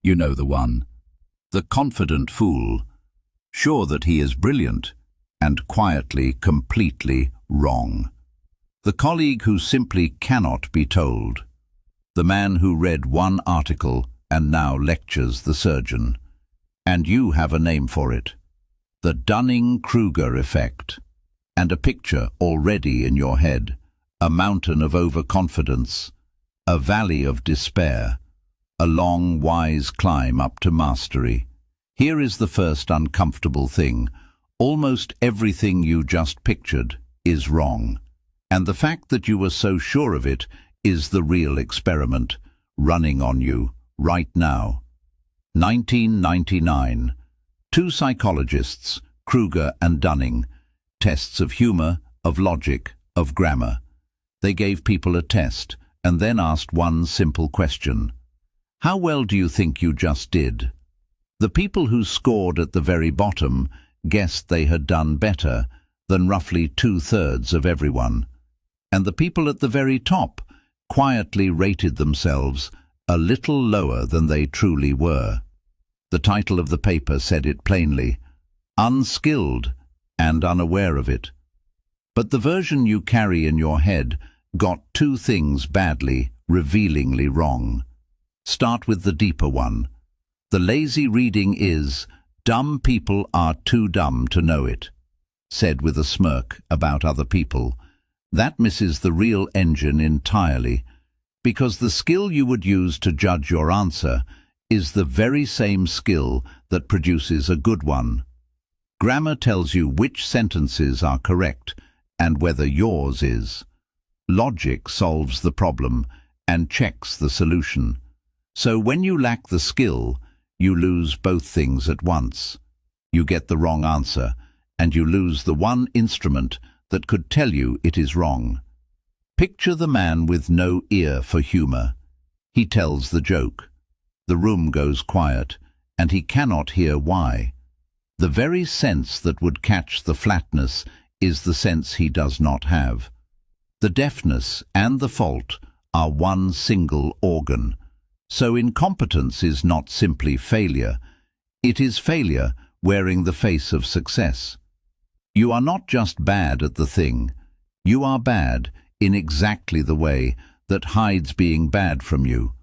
You know the one. The confident fool, sure that he is brilliant, and quietly, completely wrong. The colleague who simply cannot be told. The man who read one article and now lectures the surgeon. And you have a name for it. The Dunning-Kruger effect. And a picture already in your head. A mountain of overconfidence. A valley of despair. A long, wise climb up to mastery. Here is the first uncomfortable thing. Almost everything you just pictured is wrong. And the fact that you were so sure of it is the real experiment, running on you, right now. 1999. Two psychologists, Kruger and Dunning. Tests of humor, of logic, of grammar. They gave people a test, and then asked one simple question. How well do you think you just did? The people who scored at the very bottom guessed they had done better than roughly 2/3 of everyone. And the people at the very top quietly rated themselves a little lower than they truly were. The title of the paper said it plainly, unskilled and unaware of it. But the version you carry in your head got two things badly, revealingly wrong. Start with the deeper one. The lazy reading is, dumb people are too dumb to know it, said with a smirk about other people. That misses the real engine entirely, because the skill you would use to judge your answer is the very same skill that produces a good one. Grammar tells you which sentences are correct and whether yours is. Logic solves the problem and checks the solution. So when you lack the skill, you lose both things at once. You get the wrong answer, and you lose the one instrument that could tell you it is wrong. Picture the man with no ear for humor. He tells the joke. The room goes quiet, and he cannot hear why. The very sense that would catch the flatness is the sense he does not have. The deafness and the fault are one single organ. So incompetence is not simply failure. It is failure wearing the face of success. You are not just bad at the thing. You are bad in exactly the way that hides being bad from you.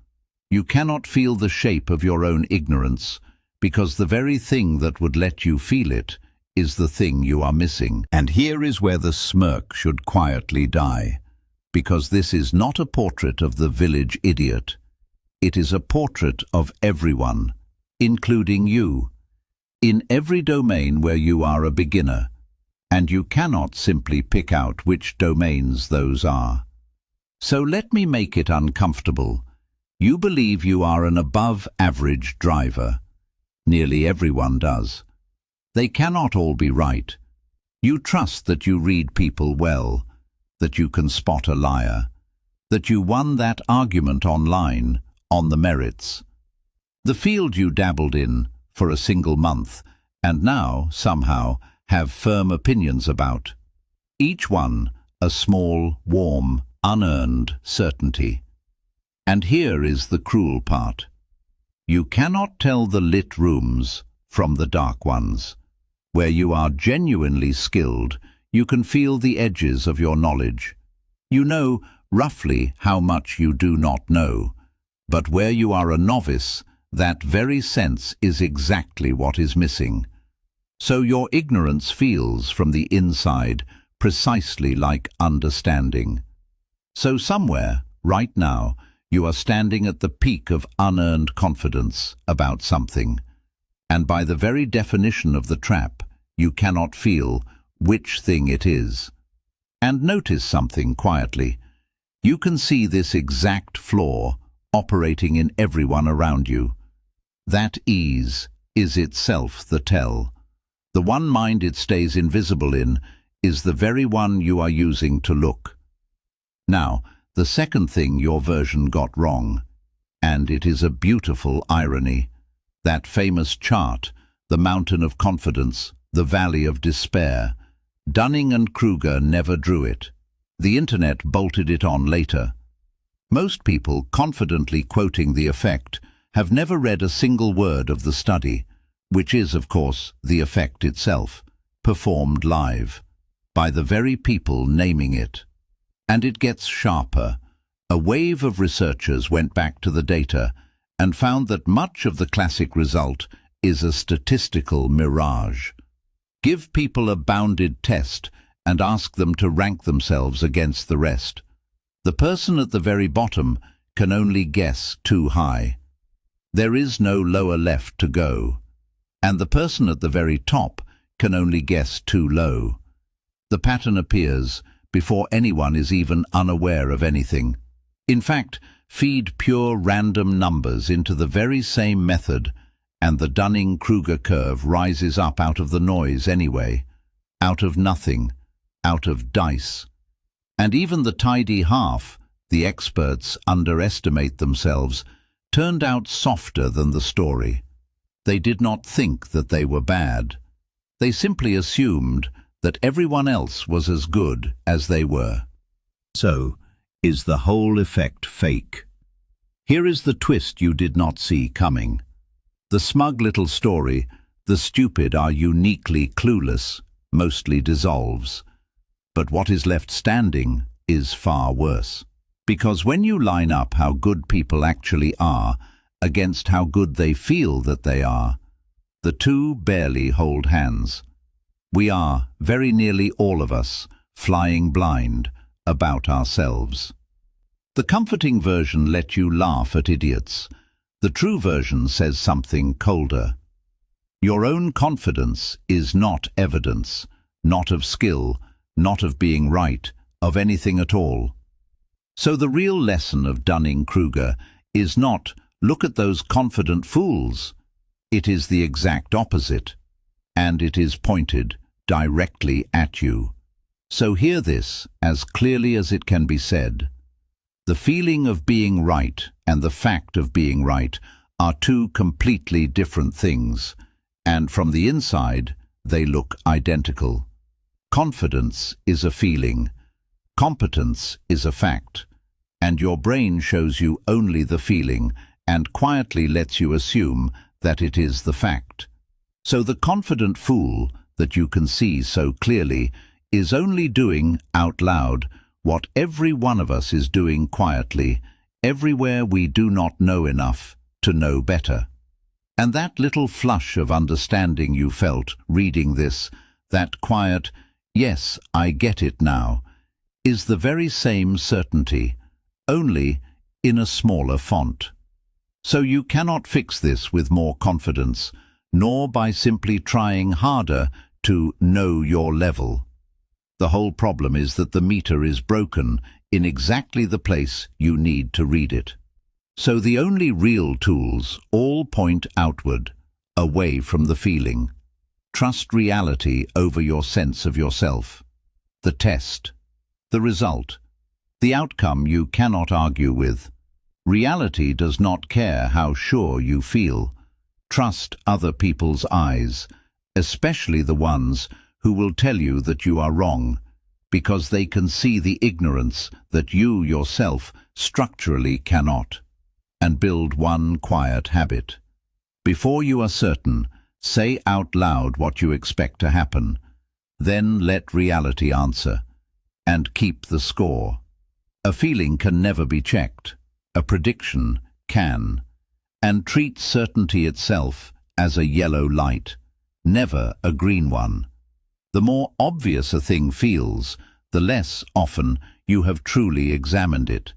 You cannot feel the shape of your own ignorance because the very thing that would let you feel it is the thing you are missing. And here is where the smirk should quietly die, because this is not a portrait of the village idiot. It is a portrait of everyone, including you, in every domain where you are a beginner, and you cannot simply pick out which domains those are. So let me make it uncomfortable. You believe you are an above-average driver. Nearly everyone does. They cannot all be right. You trust that you read people well, that you can spot a liar, that you won that argument online on the merits. The field you dabbled in for a single month and now, somehow, have firm opinions about. Each one a small, warm, unearned certainty. And here is the cruel part. You cannot tell the lit rooms from the dark ones. Where you are genuinely skilled, you can feel the edges of your knowledge. You know roughly how much you do not know. But where you are a novice, that very sense is exactly what is missing. So your ignorance feels from the inside precisely like understanding. So somewhere, right now, you are standing at the peak of unearned confidence about something. And by the very definition of the trap, you cannot feel which thing it is. And notice something quietly. You can see this exact flaw operating in everyone around you. That ease is itself the tell. The one mind it stays invisible in is the very one you are using to look. Now, the second thing your version got wrong, and it is a beautiful irony, that famous chart, the mountain of confidence, the valley of despair, Dunning and Kruger never drew it. The internet bolted it on later. Most people confidently quoting the effect have never read a single word of the study, which is, of course, the effect itself, performed live, by the very people naming it. And it gets sharper. A wave of researchers went back to the data and found that much of the classic result is a statistical mirage. Give people a bounded test and ask them to rank themselves against the rest. The person at the very bottom can only guess too high. There is no lower left to go, and the person at the very top can only guess too low. The pattern appears before anyone is even unaware of anything. In fact, feed pure random numbers into the very same method, and the Dunning-Kruger curve rises up out of the noise anyway, out of nothing, out of dice. And even the tidy half, the experts underestimate themselves, turned out softer than the story. They did not think that they were bad. They simply assumed that everyone else was as good as they were. So, is the whole effect fake? Here is the twist you did not see coming. The smug little story, the stupid are uniquely clueless, mostly dissolves. But what is left standing is far worse. Because when you line up how good people actually are against how good they feel that they are, the two barely hold hands. We are, very nearly all of us, flying blind about ourselves. The comforting version lets you laugh at idiots. The true version says something colder. Your own confidence is not evidence, not of skill, not of being right, of anything at all. So the real lesson of Dunning-Kruger is not, look at those confident fools. It is the exact opposite, and it is pointed directly at you. So hear this as clearly as it can be said. The feeling of being right and the fact of being right are two completely different things, and from the inside they look identical. Confidence is a feeling, competence is a fact, and your brain shows you only the feeling and quietly lets you assume that it is the fact. So the confident fool that you can see so clearly is only doing out loud what every one of us is doing quietly, everywhere we do not know enough to know better. And that little flush of understanding you felt reading this, that quiet, yes, I get it now, is the very same certainty, only in a smaller font. So you cannot fix this with more confidence, nor by simply trying harder to know your level. The whole problem is that the meter is broken in exactly the place you need to read it. So the only real tools all point outward, away from the feeling. Trust reality over your sense of yourself. The test, the result, the outcome you cannot argue with. Reality does not care how sure you feel. Trust other people's eyes, especially the ones who will tell you that you are wrong, because they can see the ignorance that you yourself structurally cannot. And build one quiet habit. Before you are certain, say out loud what you expect to happen. Then let reality answer, and keep the score. A feeling can never be checked. A prediction can. And treat certainty itself as a yellow light, never a green one. The more obvious a thing feels, the less often you have truly examined it.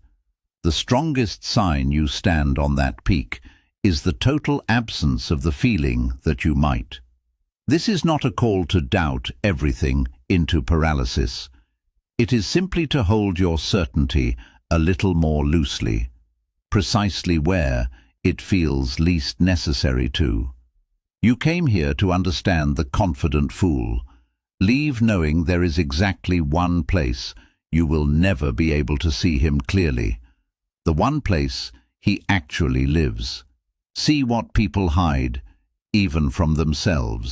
The strongest sign you stand on that peak is the total absence of the feeling that you might. This is not a call to doubt everything into paralysis. It is simply to hold your certainty a little more loosely, precisely where it feels least necessary to. You came here to understand the confident fool. Leave knowing there is exactly one place you will never be able to see him clearly. The one place he actually lives. See what people hide, even from themselves.